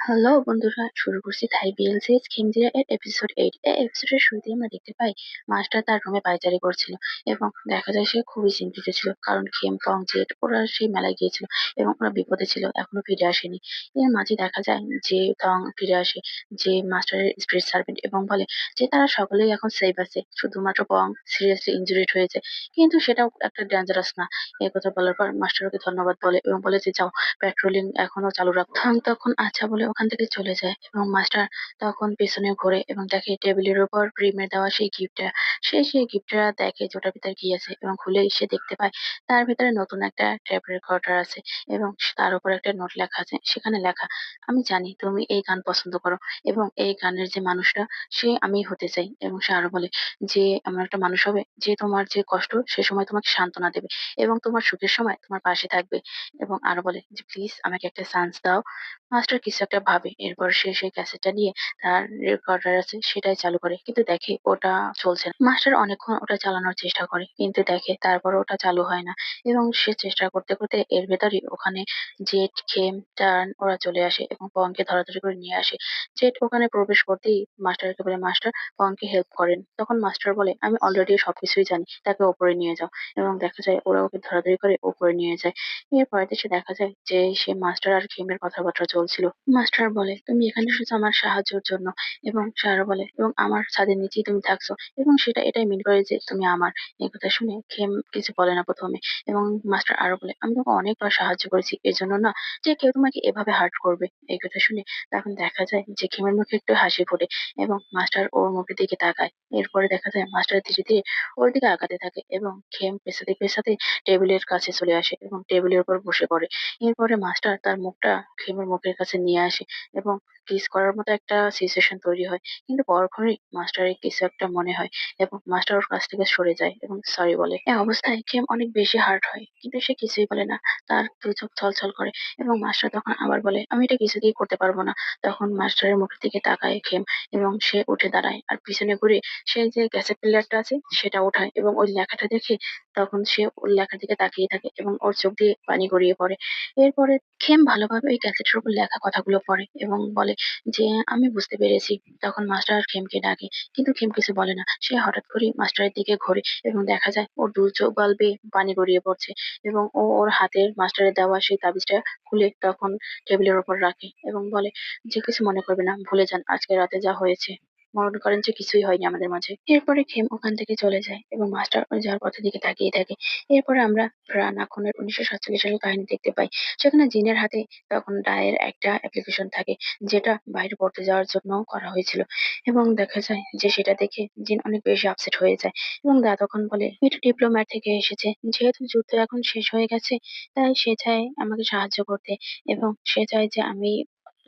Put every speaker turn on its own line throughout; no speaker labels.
Hello বন্ধুরা, শুরু করছি থাই বিএলসিএস খিমজিরা এর এপিসোড 8। এই এপিসোডের শুরুতেই আমরা দেখতে পাই মাস্টার তার রুমে পায়চারি করছিল এবং দেখা যায় সে খুবই চিন্তিত ছিল, কারণ খেমপং জেট ওরা সেই মেলায় গিয়েছিল এবং ওরা বিপদে ছিল, এখনো ফিরে আসেনি। এর মাঝে দেখা যায় যে তং ফিরে আসে, যে মাস্টারের স্পিরিট সার্ভেন্ট, এবং বলে যে তারা সকলেই এখন সেফ আছে, শুধুমাত্র পং সিরিয়াসলি ইনজুরিড হয়েছে, কিন্তু সেটাও একটা ডেঞ্জারাস না। এই কথা বলার পর মাস্টার ওকে ধন্যবাদ বলে এবং বলে যে যাও, পেট্রোলিং এখনো চালু রাখো। থাং তখন আচ্ছা বলে ওখান থেকে চলে যায় এবং মাস্টার তখন পেছনে ঘোরে এবং দেখে টেবিলের উপর প্রিমের দেওয়া সেই গিফটটা। সেই গিফটটা দেখে যে ওটার ভিতরে কি আছে, এবং খুলেই সে দেখতে পায় তার ভিতরে নতুন একটা ট্যাপ রেকর্ডার আছে এবং তার উপর একটা নোট লেখা আছে। সেখানে লেখা, আমি জানি তুমি এই গান পছন্দ করো এবং এই গানের যে মানুষটা সে আমি হতে চাই। এবং সে আরো বলে যে এমন একটা মানুষ হবে যে তোমার যে কষ্ট সে সময় তোমাকে সান্ত্বনা দেবে এবং তোমার সুখের সময় তোমার পাশে থাকবে। এবং আরো বলে যে প্লিজ আমাকে একটা চান্স দাও। মাস্টার কিছু একটা ভাবে, এরপর সে সেই ক্যাসেটটা নিয়ে তার রেকর্ডার আছে সেটাই চালু করে, কিন্তু দেখে ওটা চলছে না। মাস্টার অনেকক্ষণ ওটা চালানোর চেষ্টা করে, কিন্তু দেখে তারপর ওটা চালু হয় না। এবং সে চেষ্টা করতে করতে এর ভেতরই ওখানে জেট, খেম, টার্ন ওরা চলে আসে এবং পংকে ধরাধরি করে নিয়ে আসে। জেট ওখানে প্রবেশ করতেই মাস্টারকে বলে মাস্টার পংকে হেল্প করেন। তখন মাস্টার বলে আমি অলরেডি সবকিছুই জানি, তাকে ওপরে নিয়ে যাও। এবং দেখা যায় ওরা ওকে ধরাধরি করে ওপরে নিয়ে যায়। এরপরে সে দেখা যায় যে সে মাস্টার আর খেমের কথাবার্তা চলছিল। মাস্টার বলে তুমি এখানে শুধু আমার সাহায্যের জন্য, এবং সারা বলে এবং আমার ছাদের নিচেই তুমি থাকছো, এবং সেটা এটাই মিন করে যে তুমি আমার। এই কথা শুনে খেম কিছু বলে না প্রথমে, এবং মাস্টার আরো বলে আমি তোমাকে অনেকবার সাহায্য করেছি, এর জন্য না যে কেউ তোমাকে এভাবে হার্ট করবে। এই কথা শুনে তখন দেখা যায় যে খেমের মুখে একটু হাসি ফোটে এবং মাস্টার ওর মুখের দিকে তাকায়। এরপরে দেখা যায় মাস্টার ধীরে ধীরে ওর দিকে আগাতে থাকে এবং খেম পেছাতে পেছাতে টেবিলের কাছে চলে আসে এবং টেবিলের উপর বসে পড়ে। এরপরে মাস্টার তার মুখটা খেমের মুখের কাছে নিয়ে আসে এবং কিস করার মতো একটা সিচুয়েশন তৈরি হয়, কিন্তু পরক্ষণেই মাস্টারের কিছু একটা মনে হয় এবং মাস্টার ওর কাছ থেকে সরে যায় এবং সরি বলে। এই অবস্থায় খেম অনেক বেশি হার্ট হয়, কিন্তু সে কিছুই বলে না, তার দুই চোখ ছলছল করে। এবং মাস্টার তখন আবার বলে আমি এটা কিছুতেই করতে পারবো না। তখন মাস্টারের মুখের দিকে তাকায় খেম এবং সে উঠে দাঁড়ায় আর পিছনে ঘুরে সে যে গ্যাসের প্লেয়ারটা আছে সেটা ওঠায় এবং ওই লেখাটা দেখে তখন সে ওর লেখার দিকে তাকিয়ে থাকে এবং ওর চোখ দিয়ে পানি গড়িয়ে পড়ে। এরপরে খেম ভালোভাবে ওই ক্যাসেটের উপর লেখা কথাগুলো পড়ে এবং বলে যে আমি বুঝতে পেরেছি। তখন মাস্টার খেমকে ডাকে, কিন্তু খেম কিছু বলে না। সে হঠাৎ করে মাস্টারের দিকে ঘোরে এবং দেখা যায় ওর দু চোখ বাল্বে পানি গড়িয়ে পড়ছে, এবং ও ওর হাতের মাস্টারের দেওয়া সেই তাবিজটা খুলে তখন টেবিলের ওপর রাখে এবং বলে যে কিছু মনে করবে না, ভুলে যান আজকে রাতে যা হয়েছে, মনে করেন যে কিছুই হয়নি আমাদের মাঝে। এরপরে খেম ওখান থেকে চলে যায় এবং মাস্টার ওই যাওয়ার পথের দিকে তাকিয়ে থাকে। এরপরে আমরা রানাক্ষণের 1947 সালের কাহিনী দেখতে পাই। সেখানে জিনের হাতে তখন ডায়ের একটা অ্যাপ্লিকেশন থাকে, যেটা বাইরে পড়তে যাওয়ার জন্য করা হয়েছিল। এবং দেখা যায় যে সেটা দেখে জিন অনেক বেশি আপসেট হয়ে যায় এবং দা তখন বলে এটা ডিপ্লোম্যাট থেকে এসেছে, যেহেতু যুদ্ধ এখন শেষ হয়ে গেছে তাই সে চায় আমাকে সাহায্য করতে, এবং সে চায় যে আমি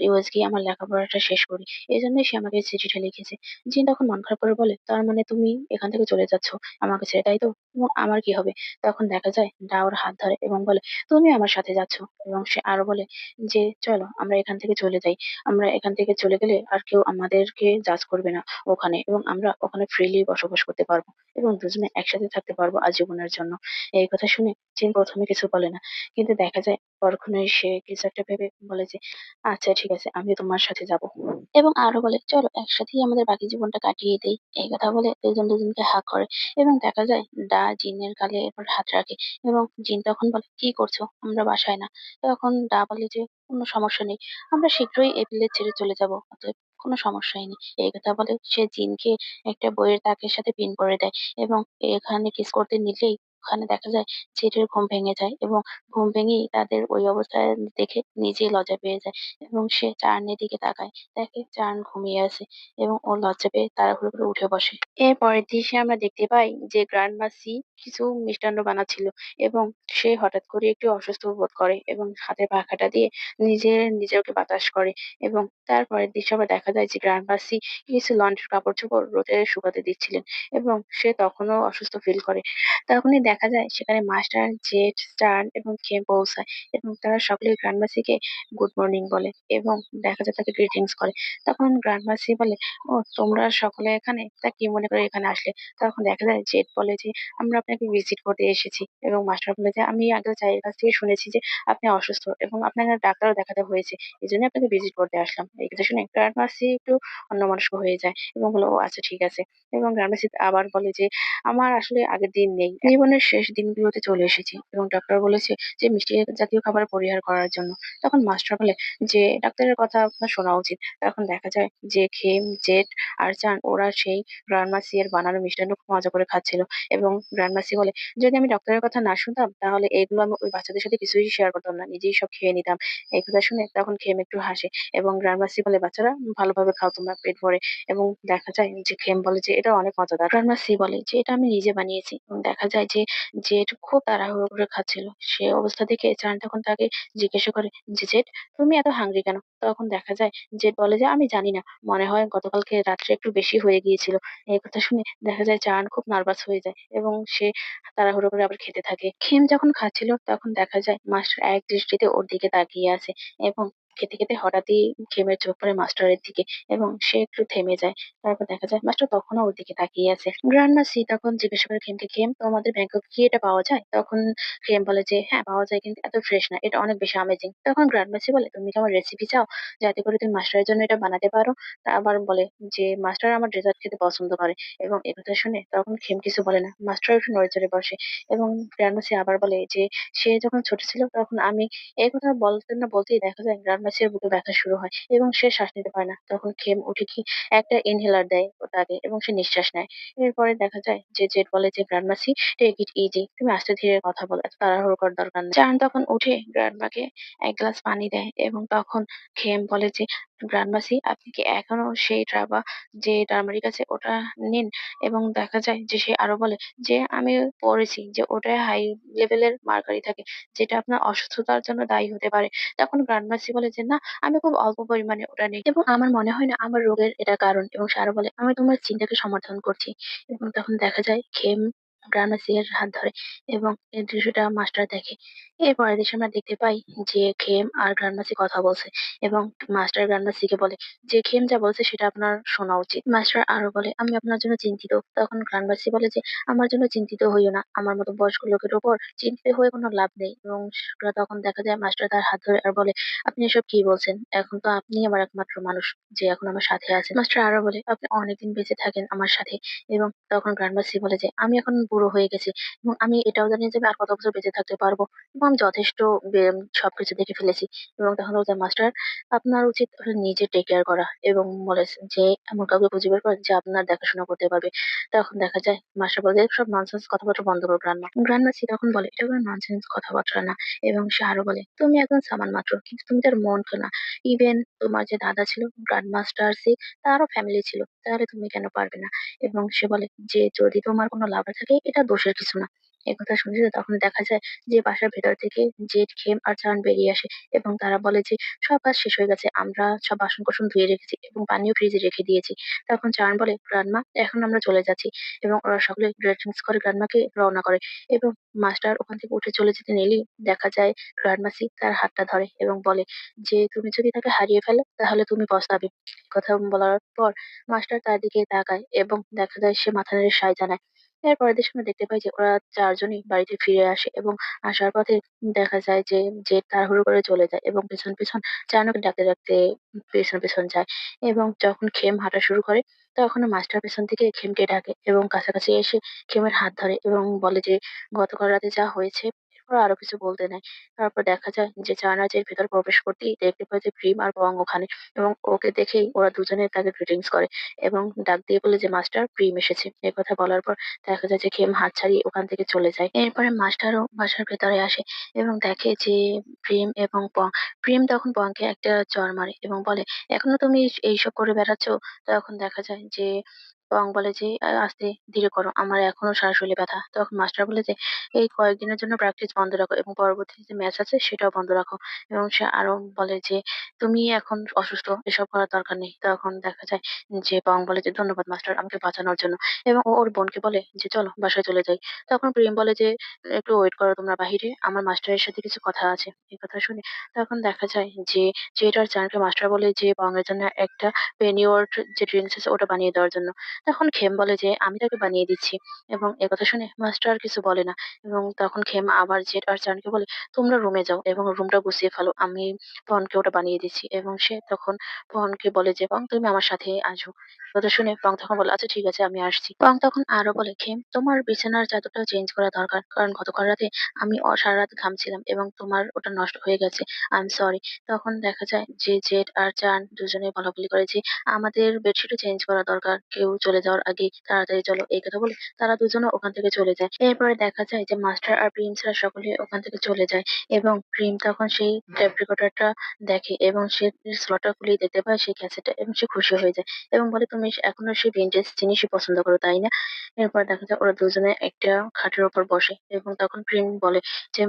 ইউএস গিয়ে আমার লেখাপড়াটা শেষ করি। এই জন্যই সে আমাকে চিঠিটা লিখেছে। জিন তখন মন খারাপ করে বলে তার মানে তুমি এখান থেকে চলে যাচ্ছ আমাকে ছেড়ে, তাই তো? এবং আমার কি হবে? তখন দেখা যায় ডাওর হাত ধরে এবং বলে তুমি আমার সাথে যাচ্ছ। এবং সে আরো বলে যে চলো আমরা এখান থেকে চলে যাই, আমরা এখান থেকে চলে গেলে আর কেউ আমাদেরকে জাজ করবে না ওখানে, এবং আমরা ওখানে ফ্রিলি বসবাস করতে পারবো এবং দুজনে একসাথে থাকতে পারবো আজীবনের জন্য। এই কথা শুনে জিন প্রথমে কিছু বলে না, কিন্তু দেখা যায় পরক্ষণেই সে কিছু একটা ভেবে বলে যে আচ্ছা ঠিক আছে আমি তোমার সাথে যাব। এবং আরো বলে চলো একসাথেই আমাদের বাকি জীবনটা কাটিয়ে দেই। এই কথা বলে দুজন দুজনকে হাত করে এবং দেখা যায় দা জিনের গালে এরপর হাত রাখে এবং জিন তখন বলে কি করছো, আমরা বাসায় না। তখন দা বলে যে কোনো সমস্যা নেই, আমরা শীঘ্রই এই ভিলেজ ছেড়ে চলে যাব, অতএব কোনো সমস্যাই নেই। এই কথা বলে সে জিনকে একটা বইয়ের তাকের সাথে পিন করে দেয় এবং এখানে কিস করতে নিলেই ওখানে দেখা যায় জেটের ঘুম ভেঙে যায় এবং ঘুম ভেঙেই তাদের ওই অবস্থায় দেখে নিজেই লজ্জা পেয়ে যায় এবং সে চার্নের দিকে তাকায়, দেখে চার্ন ঘুমিয়ে আছে এবং ও লজ্জা পেয়ে তাড়াহুড়ো করে উঠে বসে। এর পরের দৃশ্যে আমরা দেখতে পাই যে গ্র্যান্ড মাসি কিছু মিষ্টান্ন বানাচ্ছিল এবং সে হঠাৎ করে একটু অসুস্থ বোধ করে এবং হাতের পাখাটা দিয়ে নিজেকে বাতাস করে। এবং তারপরের দৃশ্য আবার দেখা যায় যে গ্র্যান্ড মাসি কিছু লন্ড্রির কাপড় চোপড় রোদে শুকাতে দিচ্ছিলেন এবং সে তখনও অসুস্থ ফিল করে। তখনই দেখা যায় সেখানে মাস্টার, জেড, স্টার এবং খেম পৌঁছায় এবং তারা সকলেই গ্রান্ডমাসিকে গুড মর্নিং বলে এবং দেখা যায় তাকে গ্রিটিংস করে। তখন গ্রান্ডমাসি বলে, ও তোমরা সকলে এখানে, তা কি মনে করে এখানে আসলে? তখন দেখা যায় জেড বলে যে আমরা আপনাকে ভিজিট করতে এসেছি এবং মাস্টার বলে যে আমি আগে চাইয়ের কাছ থেকে শুনেছি যে আপনি অসুস্থ এবং আপনাকে ডাক্তারও দেখাতে হয়েছে, এই জন্য আপনাকে ভিজিট করতে আসলাম। এই কথা শুনে গ্রান্ডমাসি একটু অন্যমনস্ক হয়ে যায় এবং বলো, ও আচ্ছা ঠিক আছে। এবং গ্রান্ডমাসি আবার বলে যে আমার আসলে আগের দিন নেই, জীবনের শেষ দিনগুলোতে চলে এসেছি এবং ডাক্তার বলেছে যে মিষ্টি জাতীয় খাবার পরিহার করার জন্য। তখন মাস্টার বলে যে ডাক্তারের কথা আপনার শোনা উচিত। তখন দেখা যায় যে খেম, জেড আর চান ওরা সেই গ্রান্ডমাসি এর বানানো মিষ্টান্ন খুব মজা করে খাচ্ছিল এবং গ্রান্ডমাসি বলে যদি আমি ডক্টরের কথা না শুনতাম তাহলে এইগুলো আমি ওই বাচ্চাদের সাথে কিছুই শেয়ার করতাম না, নিজেই সব খেয়ে নিতাম। এই কথা শুনে তখন খেম একটু হাসে এবং গ্রান্ডমাসি বলে বাচ্চারা ভালোভাবে খাও তোমরা পেট ভরে। এবং দেখা যায় যে খেম বলে যে এটা অনেক মজাদার। গ্রান্ডমাসি বলে যে এটা আমি নিজে বানিয়েছি এবং দেখা যায় যে জেড খুব তাড়াহুড়ো করে খাচ্ছিল। সে অবস্থা দেখে চান তখন তাকে জিজ্ঞাসা করে যে জেড তুমি এত হাংরি কেন? তখন দেখা যায় জেড বলে যে আমি জানি না, মনে হয় গতকালকে রাত্রে একটু বেশি হয়ে গিয়েছিল। এই কথা শুনে দেখা যায় চান খুব নার্ভাস হয়ে যায় এবং সে তাড়াহুড়ো করে আবার খেতে থাকে। খেম যখন খাচ্ছিল তখন দেখা যায় মাস্টার এক দৃষ্টিতে ওর দিকে তাকিয়ে আছে এবং খেতে খেতে হঠাৎই খেমের চোখ পড়ে মাস্টারের দিকে এবং সে একটু থেমে যায়। তারপর দেখা যায় মাস্টার তখনও ওর দিকে তাকিয়ে আছে। গ্র্যান্ড সি তখন জিজ্ঞাসা করে খেমকে, খেম তোমাদের ব্যাংকক কি এটা পাওয়া যায়? তখন খেম বলে যে হ্যাঁ পাওয়া যায়, কিন্তু এত ফ্রেশ না, এটা অনেক বেশি আমেজিং। তখন গ্র্যান্ড সি বলে তুমি কি আমার রেসিপি চাও যাতে করে তুমি মাস্টারের জন্য এটা বানাতে পারো? তা আবার বলে যে মাস্টার আমার ডেজার্ট খেতে পছন্দ করে। এবং একথা শুনে তখন খেম কিছু বলে না, মাস্টার একটু নড়েচড়ে বসে। এবং গ্র্যান্ডমাসি আবার বলে যে সে যখন ছোট ছিল তখন আমি এই কথা বলতে না বলতেই দেখা যায় গ্র্যান্ডমাসির বুকে ব্যথা শুরু হয় এবং সে শ্বাস নিতে পারে না। তখন খেম উঠে কি একটা ইনহেলার দেয় ও তাকে এবং সে নিঃশ্বাস নেয়। এরপরে দেখা যায় যে জেড বলে যে গ্র্যান্ডমাসি টেক ইট ইজি, তুমি আস্তে ধীরে কথা বলো, এত তাড়াহুড়ো করার দরকার নেই। চান তখন উঠে গ্র্যান্ডমাকে এক গ্লাস পানি দেয় এবং তখন খেম বলে যে গ্র্যান্ডমাসি আপনি কি এখনো সেই ট্রাবা যে টার্মারিক আছে ওটা নিন? এবং দেখা যায় যে সে আরো বলে যে আমি পড়েছি যে ওটায় হাই লেভেলের মার্কারি থাকে যেটা আপনার অসুস্থতার জন্য দায়ী হতে পারে। তখন গ্রান্ডমাসি বলে যে না, আমি খুব অল্প পরিমাণে ওটা নেই এবং আমার মনে হয় না আমার রোগের এটা কারণ। এবং সে আরো বলে আমি তোমার চিন্তাকে সমর্থন করছি। এবং তখন দেখা যায় খেম গ্রান্ডমাসি এর হাত ধরে এবং এই দৃশ্যটা মাস্টার দেখে। এর পরের দৃশ্যে আমরা দেখতে পাই যে খেম আর গ্রান্ডমাসি কথা বলছে এবং মাস্টার গ্রান্ডমাসিকে বলে যে খেম যা বলছে সেটা আপনার শোনা উচিত। মাস্টার আরো বলে আমি আপনার জন্য চিন্তিত। তখন গ্রান্ডমাসি বলে যে আমার জন্য চিন্তিত হইও না, আমার মতো বয়স্ক লোকের ওপর চিন্তিত হয়ে কোনো লাভ নেই। এবং তখন দেখা যায় মাস্টার তার হাত ধরে আর বলে আপনি এসব কি বলছেন? এখন তো আপনি আমার একমাত্র মানুষ যে এখন আমার সাথে আছে। মাস্টার আরো বলে আপনি অনেকদিন বেঁচে থাকেন আমার সাথে। এবং তখন গ্রান্ডমাসি বলে যে আমি এখন বুড়ো হয়ে গেছি এবং আমি এটাও জানি যে আমি আর কত বছর বেঁচে থাকতে পারবো এবং আমি যথেষ্ট সবকিছু দেখে ফেলেছি। এবং তখন বলছে মাস্টার আপনার উচিত হলো নিজে টেক কেয়ার করা এবং বলেছে যে এমন কাউকে খুঁজে বের করেন যে আপনার দেখাশোনা করতে পারবে। তখন দেখা যায় মাস্টার বলে সব ননসেন্স কথাবার্তা বন্ধ করো গ্রান্ডমা। গ্রান্ডমা সি তখন বলে এটা কোনো ননসেন্স কথাবার্তা না। এবং সে আরো বলে তুমি একজন সামান মাত্র, কিন্তু তুমি তার মন না। ইভেন তোমার যে দাদা ছিল গ্র্যান্ড মাস্টার সি, তারও ফ্যামিলি ছিল, তাহলে তুমি কেন পারবে না? এবং সে বলে যে যদি তোমার কোনো লাভার থাকে এটা দোষের কিছু না। একথা শুনছে তখন দেখা যায় যে বাসার ভেতর থেকে জেড, খেম আর চান বেরিয়ে আসে এবং তারা বলে যে সব কাজ শেষ হয়ে গেছে, আমরা সব বাসন কোসন ধুয়ে রেখেছি এবং পানিও ফ্রিজে রেখে দিয়েছি। তখন চান বলে গ্রান্ডমা এখন আমরা চলে যাচ্ছি। এবং ওরা সকলে গ্রিটিংস করে গ্রান্ডমাকে রওনা করে। এবং মাস্টার ওখান থেকে উঠে চলে যেতে নিলেই দেখা যায় গ্রান্ডমাসি তার হাতটা ধরে এবং বলে যে তুমি যদি তাকে হারিয়ে ফেলো তাহলে তুমি পস্তাবে। কথা বলার পর মাস্টার তার দিকে তাকায় এবং দেখা যায় সে মাথা নেড়ে সায় জানায়। এর পরের দৃশ্য আমরা দেখতে পাই যে ওরা চারজনই বাড়িতে ফিরে আসে এবং আসার পথে দেখা যায় যে তাড়াহুড়ো করে চলে যায় এবং পেছন পেছন চানকে ডাকতে ডাকতে পেছন পেছন যায়। এবং যখন খেম হাঁটা শুরু করে তখন মাস্টার পেছন থেকে খেমকে ডাকে এবং কাছাকাছি এসে খেমের হাত ধরে এবং বলে যে গতকাল রাতে যা হয়েছে এরপর আরো কিছু বলতে নাই। তারপর দেখা যায় যে চায়নাজের ভেতর প্রবেশ করতেই দেখতে পায় যে প্রিম আর বং ওখানে এবং ওকে দেখেই ওরা দুজনে তাকে গ্রিটিংস করে এবং ডাক দিয়ে বলে যে মাস্টার প্রিম এসেছে। এই কথা বলার পর দেখা যায় যে খেম হাত ছাড়িয়ে ওখান থেকে চলে যায়। এরপরে মাস্টারও বাসার ভেতরে আসে এবং দেখে যে প্রিম এবং পং। প্রিম তখন পংকে একটা চড় মারে এবং বলে এখনো তুমি এইসব করে বেড়াচ্ছ? তখন দেখা যায় যে পং বলে যে, আস্তে ধীরে করো। আমার এখনো শ্বাসশরীরে ব্যথা।" তখন মাস্টার বলে যে, "এই কয়েকদিনের জন্য প্র্যাকটিস বন্ধ রাখো এবং পরবর্তী যে ম্যাচ আছে সেটাও বন্ধ রাখো।" এবং সে আরো বলে যে, "তুমি এখন অসুস্থ, এসব করার দরকার নেই।" তখন দেখা যায় যে পং বলে যে, "ধন্যবাদ মাস্টার আমাকে বাঁচানোর জন্য।" এবং ও ওর বোনকে বলে যে, "চলো বাসায় চলে যাই।" তখন প্রিম বলে যে, "একটু ওয়েট করো তোমরা বাহিরে। আমার মাস্টারের সাথে কিছু কথা আছে।" এই কথা শুনে তখন দেখা যায় যে জেড আর চানকে মাস্টার বলে যে পং এর জন্য একটা পেনিওয়ার্ট যে ড্রিংকস আছে ওটা বানিয়ে দেওয়ার জন্য। তখন খেম বলে যে, "আমি তাকে বানিয়ে দিচ্ছি।" এবং একথা শুনে মাস্টার আর কিছু বলে না। এবং তখন খেম আবার জেড আর চানকে বলে, "তোমরা রুমে যাও এবং রুমটা গুছিয়ে ফেলো। আমি পনকে ওটা বানিয়ে দিচ্ছি।" এবং সে তখন পনকে বলে যে, "পং তুমি আমার সাথে আসো।" কথা শুনে পং তখন বলে, "আচ্ছা ঠিক আছে আমি আসছি।" পং তখন আরো বলে, "খেম তোমার বিছানার চাদরটা চেঞ্জ করা দরকার। কারণ গতকাল রাতে আমি সারারাত ঘামছিলাম এবং তোমার ওটা নষ্ট হয়ে গেছে। I am sorry." তখন দেখা যায় যে জেড আর চান দুজনে বলাবলি করে যে, "আমাদের বেডশিটও চেঞ্জ করা দরকার। কেউ চলে যাওয়ার আগে তাড়াতাড়ি চলো।" এই কথা বলে তারা দুজনে ওখান থেকে চলে যায়। এরপরে দেখা যায় যে মাস্টার আর প্রিন্সরা সকলে ওখান থেকে চলে যায় এবং প্রিম তখন সেই টেপ রেকর্ডারটা দেখে এবং সে স্লটটা খুলেই দেখতে পায় সেই ক্যাসেটটা এবং সে খুশি হয়ে যায় এবং বলে, "তুমি এখনো সেই ভিনটেজ জিনিসই পছন্দ করো, তাই না?" এরপর দেখা যায় ওরা দুজনে একটা খাটের উপর বসে এবং তখন প্রিম বলে যে,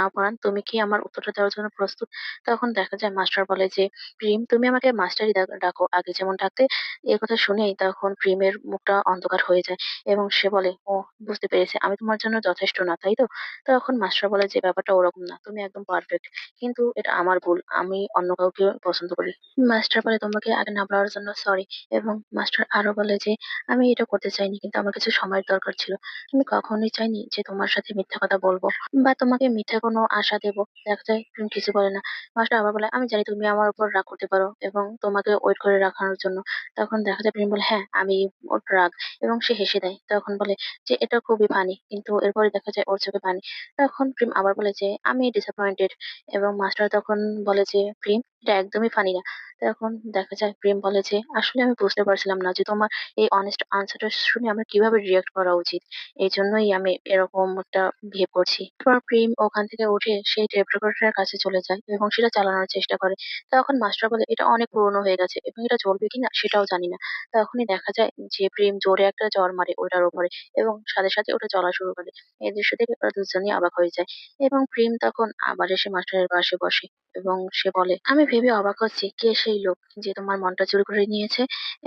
"পরান তুমি কি আমার উত্তরটা দেওয়ার জন্য প্রস্তুত?" তখন দেখা যায় মাস্টার বলে যে, "প্রিম তুমি আমাকে মাস্টারই ডাকো আগে যেমন ডাকতে।" এ কথা শুনেই তখন প্রিমের মুখটা অন্ধকার হয়ে যায় এবং সে বলে, "ও বুঝতে পেরেছি আমি তোমার জন্য যথেষ্ট না, তাই তো?" তখন মাস্টার বলে যে, "ব্যাপারটা ওরকম না। তুমি একদম পারফেক্ট। কিন্তু এটা আমার ভুল। আমি অন্য কাউকে পছন্দ করি।" মাস্টার বলে, "তোমাকে আগে না বলার জন্য সরি।" এবং মাস্টার আরো বলে যে, "আমি এটা করতে চাইনি কিন্তু আমার কিছু সময়ের দরকার ছিল। আমি কখনোই চাইনি যে তোমার সাথে মিথ্যা কথা বলবো বা তোমাকে মিথ্যা কোনো আশা দেব।" দেখা যায় প্রিম কিছু বলে না। মাস্টার আবার বলে, "আমি জানি তুমি আমার উপর রাগ করতে পারো এবং তোমাকে ওয়েট করে রাখানোর জন্য।" তখন দেখা যায় প্রিম বলে, "হ্যাঁ, আমি ওর রাগ।" এবং সে হেসে দেয়। তখন বলে যে, "এটা খুবই ফানি।" কিন্তু এরপরে দেখা যায় ওর চোখে পানি। তখন প্রিম আবার বলে যে, "আমি ডিসঅ্যাপয়েন্টেড।" এবং মাস্টার তখন বলে যে, "প্রিম এটা একদমই ফানি না।" তখন দেখা যায় প্রিম বলে যে, "আসলে আমি বুঝতে পারছিলাম না যে তোমার এই অনেস্ট আনসারটা শুনে আমার কিভাবে রিঅ্যাক্ট করা উচিত। এজন্যই আমি এরকম একটা বিহেভ করছি।" এরপর প্রিম ওখান থেকে উঠে সেই টেপ রেকর্ডারের কাছে চলে যায় এবং সেটা চালানোর চেষ্টা করে। তখন মাস্টার বলে, "এটা অনেক পুরনো হয়ে গেছে এবং এটা চলবে কিনা সেটাও জানি না।" তখনই দেখা যায় যে প্রিম জোরে একটা চড় মারে ওটার উপরে এবং সাথে, সাথে ওটা চলা শুরু করে। এই দৃশ্য দেখে ওরা দুজনেই অবাক হয়ে যায় এবং প্রিম তখন আবার এসে মাস্টারের পাশে বসে এবং সে বলে, "আমি ভেবে অবাক হচ্ছি কে সেই লোক যে তোমার মনটা চুরি করে নিয়েছে?"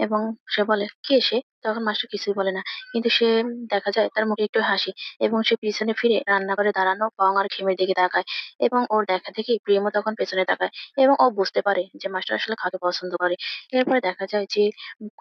এবং সে বলে, "কে সে?" তখন মাস্টার কিছুই বলে না। কিন্তু সে দেখা যায় তার মুখে একটু হাসি এবং সে পিছনে ফিরে রান্নাঘরে দাঁড়ানো পং আর খেমের দিকে তাকায় এবং ওর দেখা দেখি প্রিমও তখন পেছনে তাকায় এবং ও বুঝতে পারে যে মাস্টার আসলে কাকে পছন্দ করে। এরপরে দেখা যায় যে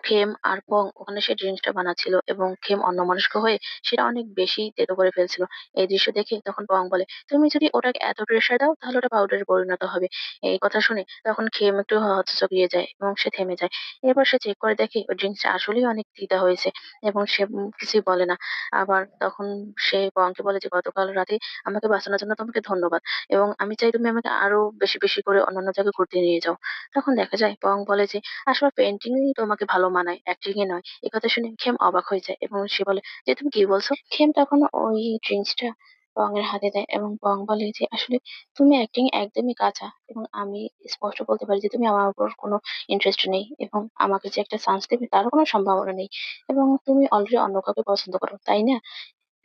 খেম আর পং ওখানে সেই ড্রিঙ্কসটা বানাচ্ছিল এবং খেম অন্যমনস্ক হয়ে সেটা অনেক বেশি তেতো করে ফেলছিল। এই দৃশ্য দেখে তখন পং বলে, "তুমি যদি ওটাকে এত প্রেশার দাও তাহলে ওটা পাউডারে পরিণত হবে।" এই কথা শুনে তখন খেম একটু হকচকিয়ে যায় এবং সে থেমে যায়। এরপর সে চেক করে দেখে ওই ড্রিঙ্কসটা আসলেই অনেক তিতা হয়েছে এবং সে কিছুই বলে না। আবার তখন সে পংকে বলে যে, "গতকাল রাতে আমাকে বাঁচানোর জন্য তোমাকে ধন্যবাদ এবং আমি চাই তুমি আমাকে আরো বেশি, বেশি করে অন্যান্য জায়গায় ঘুরতে নিয়ে যাও।" তখন দেখা যায় পং বলে যে, "আসলে পেইন্টিং ই তোমাকে ভালো মানায়, অ্যাক্টিং এ নয়।" এ কথা শুনে খেম অবাক হয়ে যায় এবং সে বলে যে, "তুমি কি বলছো?" খেম তখন ওই ড্রিঙ্কসটা পং এর হাতে দেয় এবং পং বলে যে, "আসলে তুমি অ্যাক্টিং একদমই কাঁচা এবং আমি স্পষ্ট বলতে পারি যে তুমি আমার উপর কোনো ইন্টারেস্ট নেই এবং আমাকে যে একটা চান্স দেবে তারও কোনো সম্ভাবনা নেই এবং তুমি অলরেডি অন্য কাউকে পছন্দ করো, তাই না?"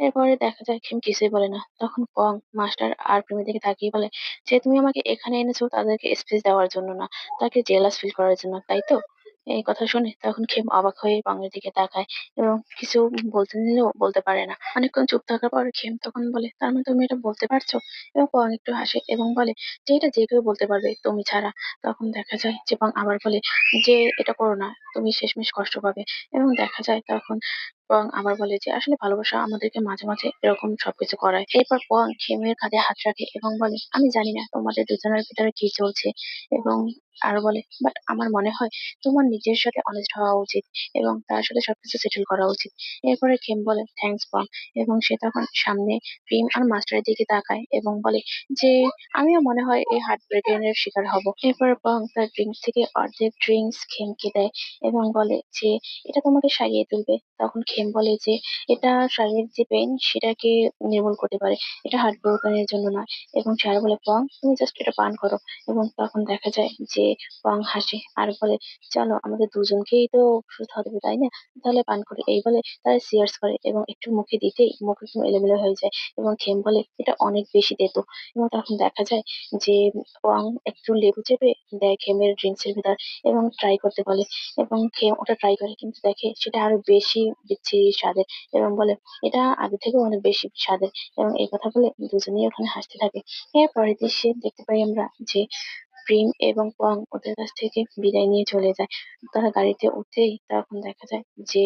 এরপরে দেখা যায় খেম কিছুই বলে না। তখন পং মাস্টার আর প্রেমের দিকে তাকিয়ে বলে যে, "তুমি আমাকে এখানে এনেছো তাদেরকে স্পেস দেওয়ার জন্য না, তাকে জেলাস ফিল করার জন্য, তাই তো?" এই কথা শুনে তখন খেম অবাক হয়ে পংয়ের দিকে তাকায় এবং কিছু বলতে নিলেও বলতে পারে না। অনেকক্ষণ চুপ থাকার পর খেম তখন বলে, "তার মানে তুমি এটা বলতে পারছো?" এবং পং একটু হাসে এবং বলে যে, "এটা যে কেউ বলতে পারবে, তুমি ছাড়া।" তখন দেখা যায় যে পং আবার বলে যে, "এটা করো না, তুমি শেষমেশ কষ্ট পাবে।" এবং দেখা যায় তখন পং আবার বলে যে, "আসলে ভালোবাসা আমাদেরকে মাঝে, মাঝে এরকম সবকিছু করায়।" এরপর পং খেমের কাঁধে হাত রাখে এবং বলে, "আমি জানি না তোমাদের দুজনের ভিতরে কি চলছে" এবং আরো বলে, "বাট আমার মনে হয় তোমার নিজের সাথে অনেস্ট হওয়া উচিত এবং তার সাথে সবকিছু সেটেল করা উচিত।" এরপরে খেম বলে, "থ্যাঙ্কস পং" এবং সে তখন সামনে প্রিম আর মাস্টারের দিকে তাকায় এবং বলে যে, "আমিও মনে হয় এই হার্ট ব্রেকের শিকার হব।" এরপরে পং তার ড্রিঙ্কস থেকে অর্ধেক ড্রিঙ্কস খেমকে দেয় এবং বলে যে, "এটা তোমাকে সারিয়ে তুলবে।" তখন খেম বলে যে, "এটা শারীরিক যে পেইন সেটাকে নির্মূল করতে পারে, এটা হার্ট ব্রোকেনের জন্য নয়।" এবং সে আরো বলে, "পং তুমি জাস্ট এটা পান করো।" এবং তখন দেখা যায় যে ওয়াং হাসে আর বলে, চলো আমাদের দুজনকেই তো সুস্থ হতে হবে তাই না, তাহলে পান করি। এই বলে তারা সিয়ার্স করে এবং একটু মুখে দিতেই মুখ একদম এলোমেলো হয়ে যায় এবং খেম বলে, এটা অনেক বেশি তেতো। এবং তখন দেখা যায় যে ওয়াং একটু লেবু চেপে দেয় খেমের ড্রিঙ্কস এর ভিতর এবং ট্রাই করতে বলে, এবং খেম ওটা ট্রাই করে কিন্তু দেখে সেটা আরো বেশি বিচ্ছিরি স্বাদের এবং বলে, এটা আগে থেকে অনেক বেশি স্বাদের। এবং এই কথা বলে দুজনেই ওখানে হাসতে থাকে। এর পরের দৃশ্যে দেখতে পাই আমরা যে প্রিম এবং পং ওদের কাছ থেকে বিদায় নিয়ে চলে যায়। তারা গাড়িতে উঠতেই তখন দেখা যায় যে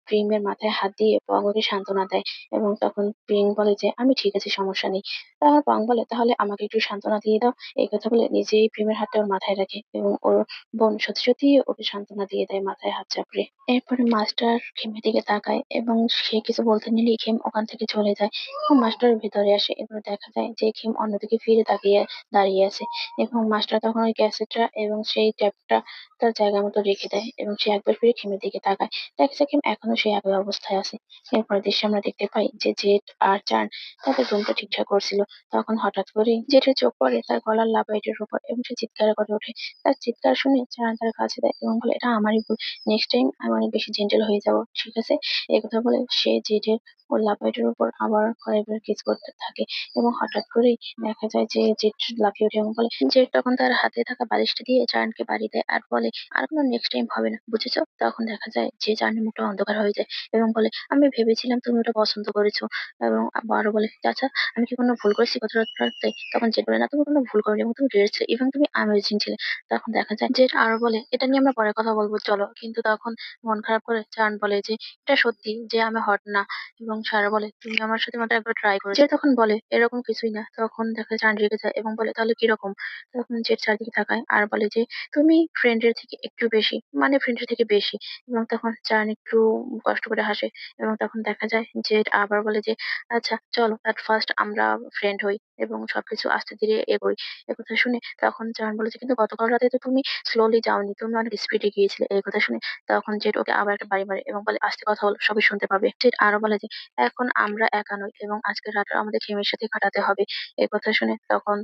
প্রিমের মাথায় হাত দিয়ে পং ওকে সান্ত্বনা দেয় এবং তখন প্রিম বলে যে আমি ঠিক আছি, সমস্যা নেই। তাহলে পং বলে, তাহলে আমাকে একটু সান্ত্বনা দিয়ে দাও। এই কথা বলে নিজেই প্রিমের হাতটা ওর মাথায় রাখে এবং ওর বোন সত্যি সত্যি ওকে সান্ত্বনা দিয়ে দেয় মাথায় হাত চাপড়ে। এরপরে মাস্টার খেমের দিকে তাকায় এবং সে কিছু বলতে নিলেই খেম ওখান থেকে চলে যায় এবং মাস্টার ভিতরে আসে। এবার দেখা যায় যে খেম অন্যদিকে ফিরে তাকিয়ে দাঁড়িয়ে আছে এবং মাস্টার তখন ওই ক্যাসেটটা এবং সেই ট্যাপটা তার জায়গা মতো রেখে দেয় এবং সে একবার ফিরে খেমের দিকে তাকায়। দেখা যায় খেম এখনো সেই একই অবস্থায় আছে। এরপর দৃশ্যে আমরা দেখতে পাই যে জেড আর চান তাদের রুমটা ঠিকঠাক করছিল। তখন হঠাৎ করে জেটের চোখ পড়ে তার গলার লাপাইটের উপর এবং সে চিৎকার করে ওঠে। তার চিৎকার শুনে চান তার কাছে দেয় এবং বলে, এটা আমারই ভুল, নেক্সট টাইম আমি অনেক বেশি জেন্টেল হয়ে যাব, ঠিক আছে। এই কথা বলে সে জেটের ওর লাপাইটের উপর আবার কয়েকবার কিস করতে থাকে এবং হঠাৎ করেই দেখা যায় যে জেট লাফিয়ে ওঠে এবং বলে, জেট তখন তার হাতে থাকা বালিশটা দিয়ে চায়নকে বাড়ি দেয় আর বলে, আর কোনো নেক্সট টাইম হবে না, বুঝেছো। তখন দেখা যায় যে চায়নের মুখটা অন্ধকার হয়ে যায় এবং বলে, আমি ভেবেছিলাম তুমি ওটা পছন্দ করেছো। এবং আবারও বলে, আচ্ছা আমি কি কোনো ভুল করেছি কথা রাখতে। তখন জেট বলে, না তুমি কোনো ভুল করোনি এবং তুমি গ্রেট ছিলে এবং তুমি অ্যামেজিং ছিলে। তখন দেখা যায় জেট আরো বলে, এটা নিয়ে আমরা পরে কথা বলবো চলো। কিন্তু তখন মন খারাপ করে চায়ন বলে যে এটা সত্যি যে আমি হট না। এবং সারা বলে, তুমি আমার সাথে মাত্র একবার ট্রাই করো। জেড তখন বলে, এরকম কিছুই না। তখন দেখা যায় চাঁদ রেগে যায় এবং বলে, তাহলে কিরকম। তখন জেড চারদিকে তাকায় আর বলে যে তুমি ফ্রেন্ডের থেকে একটু বেশি, মানে ফ্রেন্ডের থেকে বেশি। এবং তখন চান একটু কষ্ট করে হাসে এবং তখন দেখা যায় জেড আবার বলে যে আচ্ছা চলো এট ফার্স্ট আমরা ফ্রেন্ড হই এবং সবকিছু আস্তে ধীরে এগোই। একথা শুনে তখন চান বলেছে, কিন্তু গতকাল রাতে তো তুমি স্লোলি যাওনি, তুমি অনেক স্পিডে গিয়েছিলে। এই কথা শুনে তখন জেড ওকে আবার একটা বাড়ি মারে এবং বলে, আস্তে কথা বলো, সবাই শুনতে পাবে। জেড আরো বলে যে এখন আমরা একা নই এবং আজকের রাতটা আমাদের খেমের সাথে কাটাতে হবে। এই কথা শুনে তখন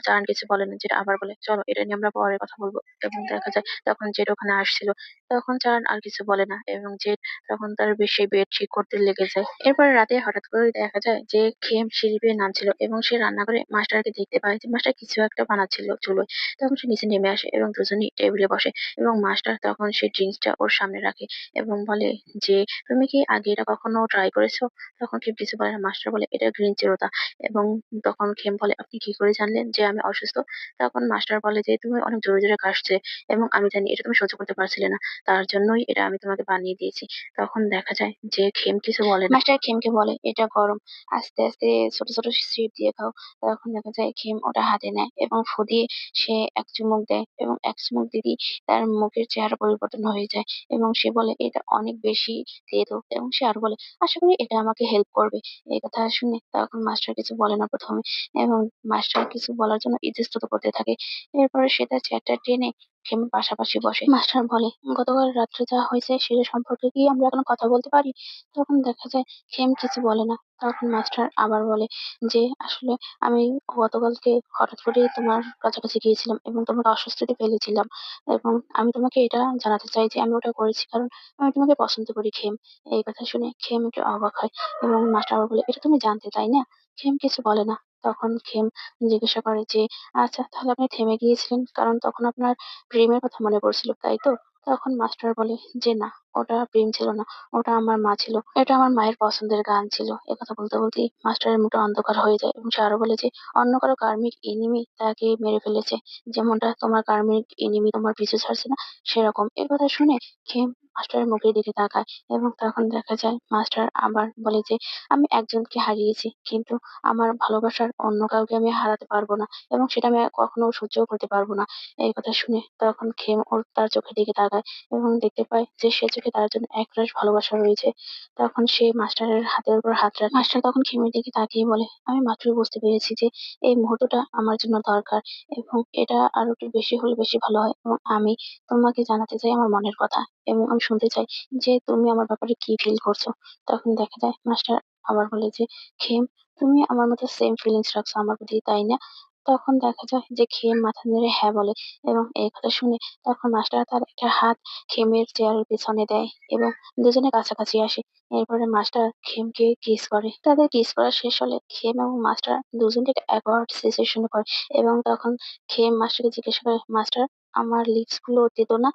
চান কিছু বলে না, যেটা আবার বলে, চলো এটা নিয়ে আমরা পরে কথা বলবো। এবং দেখা যায় তখন জেড ওখানে আসছিল। তখন চান আর কিছু বলে না এবং জেড তখন তার বেশি বেড ঠিক করতে লেগে যায়। এরপর রাতে হঠাৎ করে দেখা যায় যে খেম সিঁড়ি বেয়ে নামছিল এবং সে রান্নাঘরে মাস্টারকে দেখতে পায় যে মাস্টার কিছু একটা বানাচ্ছিল চুলোয়। তখন সে নিচে নেমে আসে এবং দুজনেই টেবিলে বসে এবং মাস্টার তখন সেই ড্রিঙ্কসটা ওর সামনে রাখে এবং বলে যে তুমি কি আগে এটা কখনো ট্রাই করেছো। তখন খেম কিছু বলে না। মাস্টার বলে, এটা গ্রিন চিরোতা। এবং তখন খেম বলে, আপনি কি করে জানলেন যে আমি অসুস্থ। তখন মাস্টার বলে যে তুমি অনেক জোরে জোরে কাশছে এবং আমি জানি এটা তুমি সহ্য করতে পারছিলে না, তার জন্যই এটা আমি তোমাকে বানিয়ে দিয়েছি। তখন দেখা যায় যে খেম কিছু বলে না। মাস্টার খেমকে বলে, এটা গরম, আস্তে আস্তে ছোট ছোট সিপ দিয়ে খাও। তখন দেখা যায় খেম ওটা হাতে নেয় এবং ফু দিয়ে সে এক চুমুক দেয় এবং এক চুমুক দিতেই তার মুখের চেহারা পরিবর্তন হয়ে যায় এবং সে বলে, এটা অনেক বেশি তেতো। এবং সে আরো বলে, আশা করি এটা আমাকে হেল্প করবে। এই কথা শুনে তখন মাস্টার কিছু বলে না প্রথমে এবং মাস্টার কিছু বলার জন্য ইতস্তত করতে থাকে। এরপরে সে তার চেয়ারটা টেনে খেমের পাশাপাশি বসে। মাস্টার বলে, গতকাল রাত্রে যা হয়েছে সেটা সম্পর্কে কি আমরা এখন কথা বলতে পারি। তখন দেখা যায় খেম কিছু বলে না। তখন মাস্টার আবার বলে যে আসলে আমি গতকালকে হঠাৎ করে তোমার কাছাকাছি গিয়েছিলাম এবং তোমাকে অস্বস্তিতে ফেলেছিলাম এবং আমি তোমাকে এটা জানাতে চাই যে আমি ওটা করেছি কারণ আমি তোমাকে পছন্দ করি খেম। এই কথা শুনে খেম একটু অবাক হয় এবং মাস্টার আবার বলে, এটা তুমি জানতে তাই না। খেম কিছু বলে না। তখন খেম জিজ্ঞাসা করে যে আচ্ছা তাহলে আপনি থেমে গিয়েছিলেন কারণ তখন আপনার প্রেমের কথা মনে পড়ছিল তাই তো। তখন মাস্টার বলে যে না, ওটা প্রেম ছিল না, ওটা আমার মা ছিল, এটা আমার মায়ের পছন্দের গান ছিল। একথা বলতে বলতেই মাস্টারের মুখটা অন্ধকার হয়ে যায় এবং সে আরো বলে যে অন্য কারো কার্মিক এনিমি তাকে মেরে ফেলেছে, যেমনটা তোমার কার্মিক এনিমি তোমার পিছু ছাড়ছে না সেরকম। এ কথা শুনে খেম মাস্টারের মুখের দিকে তাকায় এবং তখন দেখা যায় মাস্টার আবার বলে যে আমি একজনকে হারিয়েছি কিন্তু আমার ভালোবাসার অন্য কাউকে আমি হারাতে পারবো না এবং সেটা আমি কখনো সহ্য করতে পারবো না। এই কথা শুনে তখন খেম ওর তার চোখের দিকে তাকায় এবং দেখতে পায় যে সে চোখে তার জন্য একরাশ ভালোবাসা রয়েছে। তখন সে মাস্টারের হাতের উপর হাত রাখে। মাস্টার তখন খেমের দিকে তাকিয়ে বলে, আমি মাত্রই বুঝতে পেরেছি যে এই মুহূর্তটা আমার জন্য দরকার এবং এটা আরো একটু বেশি হলে বেশি ভালো হয় এবং আমি তোমাকে জানাতে চাই আমার মনের কথা এবং আমি শুনতে চাই যে তুমি আমার ব্যাপারে কি ফিল করছো। তখন দেখা যায় মাস্টার আবার বলে যে খেম, তুমি আমার মতো সেম ফিলিংস রাখছো আমার প্রতি তাই না। তখন দেখা যায় যে খেম মাথা নেড়ে হ্যাঁ বলে এবং এই কথা শুনে তখন মাস্টার তার একটা হাত খেমের চেয়ারের পিছনে দেয় এবং দুজনে কাছাকাছি আসে। এরপরে মাস্টার খেমকে কিস করে। তাদের কিস করা শেষ হলে খেম এবং মাস্টার দুজনে অ্যাকওয়ার্ড সিচুয়েশন করে এবং তখন খেম মাস্টারকে জিজ্ঞাসা করে, মাস্টার আমার লিপস গুলো তেতো না?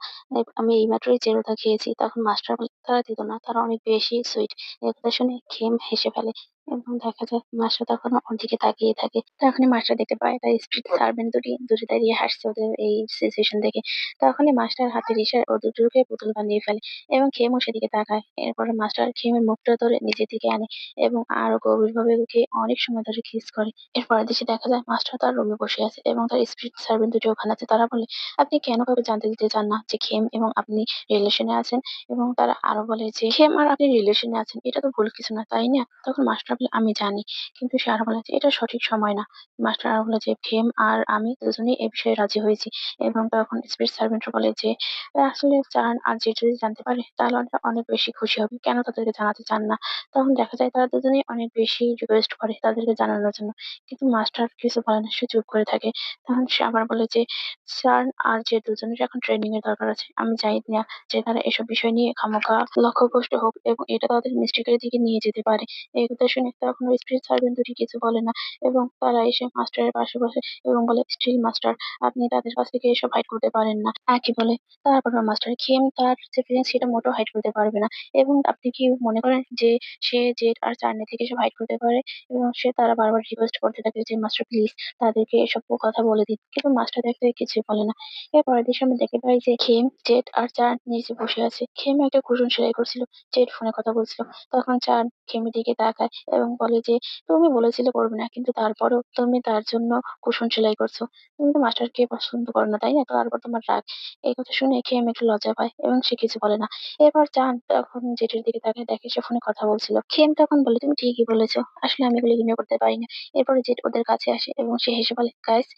আমি এইমাত্রই জেরোদা খেয়েছি। তখন মাস্টার বলে, তারা তেতো না, তারা অনেক বেশি সুইট। এই কথা শুনে খেম হেসে ফেলে এবং দেখা যায় মাস্টার তখন ওর দিকে তাকিয়ে থাকে। তখনই মাস্টার দেখতে পায় তার স্ট্রিট সার্ভেন্ট দুটি দুটি দাঁড়িয়ে হাসছে ওদের এই সিচুয়েশন দেখে। তখনই মাস্টার হাতের ইশারায় ও দুটোকে পুতুল বানিয়ে ফেলে এবং খেমও সেদিকে তাকায়। এরপরে মাস্টার খেমের মুখটা ধরে নিজের দিকে আনে এবং আরো গভীরভাবে ওকে অনেক সময় ধরে কিস করে। এরপরের দৃশ্যে দেখা যায় মাস্টার তার রুমে বসে আছে এবং তার স্ট্রিট সার্ভেন্ট দুটি ওখানে আছে। তারা বলে, আপনি কেন কাউকে জানতে দিতে চান না যে খেম এবং আপনি রিলেশনে আছেন? এবং তারা আরো বলে যে খেম আর আপনি রিলেশনে আছেন, এটা তো ভুল কিছু না, তাই না? তখন মাস্টার বলে, আমি জানি, কিন্তু সে আরো বলে যে এটা সঠিক সময় না। মাস্টার আরো বলে যে খেম আর আমি দুজনেই এ বিষয়ে রাজি হয়েছি। এবং তখন স্পিরিট সার্ভেন্ট বলে যে আসলে চান আর যে যদি জানতে পারে তাহলে ওরা অনেক বেশি খুশি হবে, কেন তাদেরকে জানাতে চান না? তখন দেখা যায় তারা দুজনেই অনেক বেশি রিকোয়েস্ট করে তাদেরকে জানানোর জন্য, কিন্তু মাস্টার কিছু বলে না, সে চুপ করে থাকে। তখন সে আবার বলে যে স্যার আর যে দুজনের এখন ট্রেনিং এর দরকার আছে, আমি চাই না যে তারা এসব বিষয় নিয়ে খামোখা লক্ষ্যভ্রষ্ট হোক এবং এটা তাদের মিস্টেকের দিকে নিয়ে যেতে পারে। এই কথা শুনে তখন ওই স্পিরিট সার্ভেন্ট দুটি কিছু বলে না এবং তারা এসে মাস্টারের পাশে বসে এবং বলে, স্টিল মাস্টার, আপনি তাদের কাছ থেকে এসব হাইড করতে পারেন না। আর কি বলে, তারপর মাস্টার খেম তার যে ফিলিংস সেটা মোটেও হাইড করতে পারবে না। এবং আপনি কি মনে করেন যে সে জেড আর চার্নি থেকে এসব হাইড করতে পারে? এবং সে তারা বারবার রিকোয়েস্ট করতে থাকে যে মাস্টার প্লিজ তাদেরকে এসব কথা বলে দিন, কিন্তু মাস্টার দেখতে কিছুই বলে না। এরপরের দিন আমরা দেখতে পাই যে খেম, জেড আর চাঁদ নিচে বসে আছে। খেম একটা কুশন সেলাই করছিল, জেড ফোনে কথা বলছিল। তখন চাঁদ খেমের দিকে তাকায় এবং বলে যে তুমি বলেছিলে করবে না, কিন্তু তারপরও তুমি তার জন্য কুশন সেলাই করছো। তুমি তো মাস্টারকে পছন্দ করো না, তাই না? তো তারপর তোমার রাগ। এই কথা শুনে খেম একটু লজ্জা পায় এবং সে কিছু বলে না। এরপর চাঁদ তখন জেটের দিকে তাকায়, দেখে সে ফোনে কথা বলছিল। খেম তখন বলে, তুমি ঠিকই বলেছো, আসলে আমি এগুলো ইগনোর করতে পারি না। এরপরে জেট ওদের কাছে আসে এবং সে হেসে বলে, গাইস,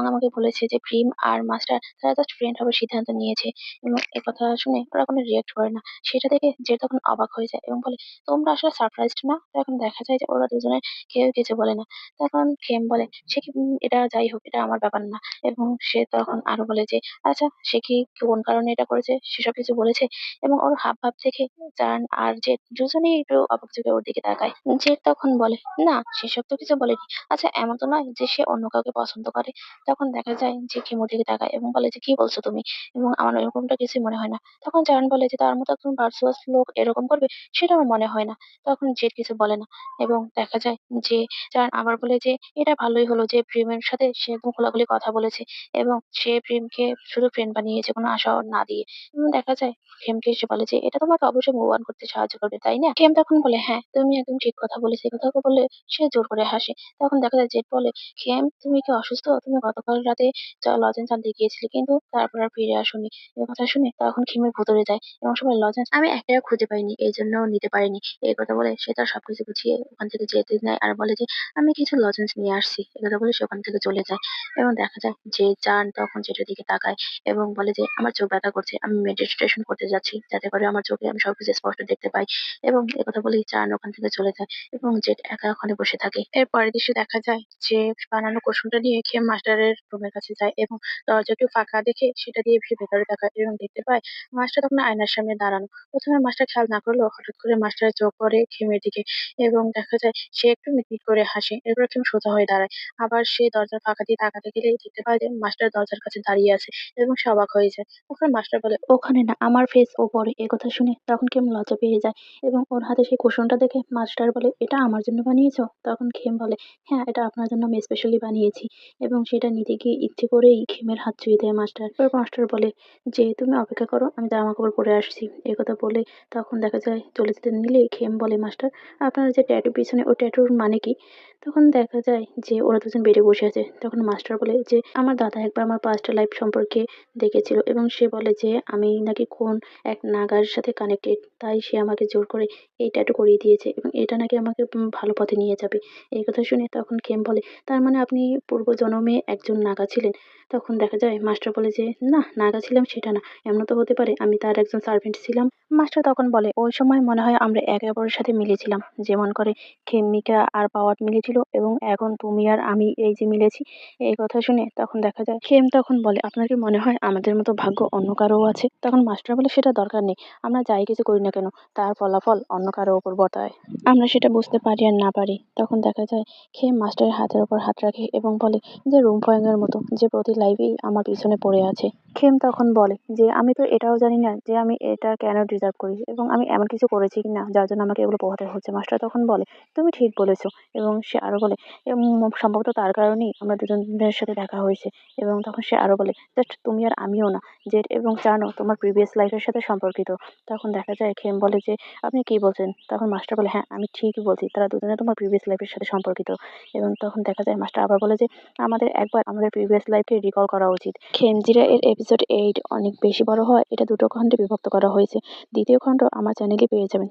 আমাকে বলেছে যে প্রিম আর মাস্টার তারা জাস্ট ফ্রেন্ড হবার সিদ্ধান্ত নিয়েছে। এবং কথা শুনে ওরা কোনো রিয়েক্ট করে না। সেটা দেখে যে তখন অবাক হয়ে যায় এবং বলে, তোমরা আসলে সারপ্রাইজড না? তখন দেখা যায় যে ওরা দুজনে কেউ কিছু বলে না। তখন খেম বলে, সে কি এটা যাই হোক, এটা আমার ব্যাপার না। এবং সে তখন আরো বলে যে আচ্ছা, সে কি কোন কারণে এটা করেছে সেসব কিছু বলেছে? এবং ওর হাব ভাব দেখে চান আর যে দুজনেই একটু অবাক চোখে ওর দিকে তাকায়। যে তখন বলে, না, সেসব তো কিছু বলেনি। আচ্ছা, এমন তো নয় যে সে অন্য কাউকে পছন্দ করে? তখন দেখা যায় যে খেমোর দিকে তাকায় এবং বলে যে কি বলছো তুমি? এবং আমার এরকমটা কিছুই মনে হয় না। তখন চারণ বলে যে তার মতো একজন ভার্চুয়াস লোক এরকম করবে, সেটা আমার মনে হয় না। তখন জেড কিছু বলে না এবং দেখা যায় যে চারণ আবার বলে যে এটা ভালোই হলো যে প্রেমের সাথে সে একদম খোলাখুলি কথা বলেছে এবং সে প্রেমকে শুধু ফ্রেন্ড বানিয়েছে, কোনো আশা না দিয়ে। এবং দেখা যায় খেমকে এসে বলে যে এটা তোমাকে অবশ্যই মুভ অন করতে সাহায্য করবে, তাই না? খেম তখন বলে, হ্যাঁ, তুমি একদম ঠিক কথা বলেছো। এই কথা বলে সে জোর করে হাসে। তখন দেখা যায় জেড বলে, খেম, তুমি কি অসুস্থ? তুমি গতকাল রাতে লজেন্স আনতে গিয়েছিলে, কিন্তু তারপর আর ফিরে আসোনি। এই কথা শুনে তখন খেমের ভুতুড়ে যায় এবং সবাই, লজেন্স আমি একটাও খুঁজে পাইনি, এই জন্য নিতে পারিনি। এই কথা বলে সে তার সবকিছু গুছিয়ে ওখান থেকে যেতে নেয় আর বলে যে আমি কিছু লজেন্স নিয়ে আসছি। এই কথা বলে সে ওখান থেকে চলে যায় এবং দেখা যায় যে চান তখন যেটার দিকে তাকায় এবং বলে যে আমার চোখ ব্যথা করছে, আমি মেডিটেশন করতে যাচ্ছি যাতে করে আমার চোখে আমি সবকিছু স্পষ্ট দেখতে পাই। এবং একথা বলেই চান ওখান থেকে চলে যায় এবং জেট একা ওখানে বসে থাকে। এর পরের দৃশ্যে দেখা যায় যে বানানো কুশনটা নিয়ে খেম মাস্টারের রুমের কাছে যায় এবং দরজাটি ফাঁকা দেখে সেটা দিয়ে ভেতরে তাকায় এবং দেখতে পায় মাস্টার তখন আয়নার সামনে দাঁড়ানো। প্রথমে মাস্টার খেয়াল না করলেও হঠাৎ করে মাস্টারের চোখ পড়ে খেমের দিকে এবং দেখা যায় সে একটু মিটমিট করে হাসে। এরপর খেম সোজা হয়ে দাঁড়ায়। আবার সে দরজার ফাঁকা দিয়ে তাকাতে গেলেই দেখতে পায় যে মাস্টার দরজার কাছে দাঁড়িয়ে আছে এবং সে অবাক হয়ে যায়। তখন মাস্টার বলে, ওখানে না, আমার ফেস ওপরে। এ কথা শুনে তখন খেম লজ্জা পেয়ে যায় এবং ওর হাতে সেই কুশনটা দেখে মাস্টার বলে, এটা আমার জন্য বানিয়েছো? তখন খেম বলে, হ্যাঁ, এটা আপনার জন্য আমি স্পেশালি বানিয়েছি। এবং সেটা নিতে গিয়ে ইচ্ছে করেই খেমের হাত ছুঁয়ে দেয় মাস্টার। এবার মাস্টার বলে যে তুমি অপেক্ষা করো, আমি জামা কাপড় পরে আসছি। এই কথা বলে তখন দেখা যায় চলে যেতে নিলে খেম বলে, মাস্টার, আপনার যে ট্যাটু পিছনে, ও ট্যাটুর মানে কি? তখন দেখা যায় যে ওরা দুজন বেডে বসে আছে। তখন মাস্টার বলে যে আমার দাদা একবার আমার পাস্ট লাইফ সম্পর্কে দেখেছিল এবং সে বলে যে আমি নাকি কোন এক নাগার সাথে কানেক্টেড, তাই সে আমাকে জোর করে এই ট্যাটু করিয়ে দিয়েছে এবং এটা নাকি আমাকে ভালো পথে নিয়ে যাবে। এই কথা শুনে তখন খেম বলে, তার মানে আপনি পূর্বজন্মে একজন নাগা ছিলেন? তখন দেখা যায় মাস্টার বলে যে না, নাগা ছিলাম সেটা না, এমন তো হতে পারে আমি তার একজন সার্ভেন্ট ছিলাম। মাস্টার তখন বলে, ওই সময় মনে হয় আমরা একে অপরের সাথে মিলেছিলাম, যেমন করে খেম্মিকা আর পাওয়ার মিলেছিল এবং এখন তুমি আর আমি এই যে মিলেছি। এই কথা শুনে তখন দেখা যায় খেম তখন বলে, আপনার কি মনে হয় আমাদের মতো ভাগ্য অন্য কারো আছে? তখন মাস্টার বলে, সেটা দরকার নেই, আমরা যাই কিছু করি না কেন তার ফলাফল অন্য কারো ওপর বর্তায়, আমরা সেটা বুঝতে পারি আর না পারি। তখন দেখা যায় খেম মাস্টারের হাতের ওপর হাত রাখে এবং বলে যে রুমফয়ের মতো যে প্রতি লাইভেই আমার পিছনে পড়ে আছে। খেম তখন বলে যে আমি তো এটাও জানি না যে আমি এটা কেন ডিজার্ভ করি এবং আমি এমন কিছু করেছি কি না যার জন্য আমাকে এগুলো পোহাতে হচ্ছে। মাস্টার তখন বলে, তুমি ঠিক বলেছো। এবং সে আরো বলে, সম্ভবত তার কারণেই আমরা দুজনের সাথে দেখা হয়েছে। এবং তখন সে আরো বলে, জাস্ট তুমি আর আমিও না, যে এবং জানো তোমার প্রিভিয়াস লাইফের সাথে সম্পর্কিত। তখন দেখা যায় খেম বলে যে আপনি কি বলছেন? তখন মাস্টার বলে, হ্যাঁ আমি ঠিকই বলছি, তারা দুজনে তোমার প্রিভিয়াস লাইফের সাথে সম্পর্কিত। এবং তখন দেখা যায় মাস্টার আবার বলে যে আমাদের একবার আমাদের প্রিভিয়াস লাইফকে রিকল করা উচিত। খেমজিরা এর এপিসোড 8 অনেক বেশি বড় হয়, এটা দুটো খণ্ডে বিভক্ত করা হয়েছে। দ্বিতীয় খণ্ড আমার চ্যানেলে পেয়ে যাবেন।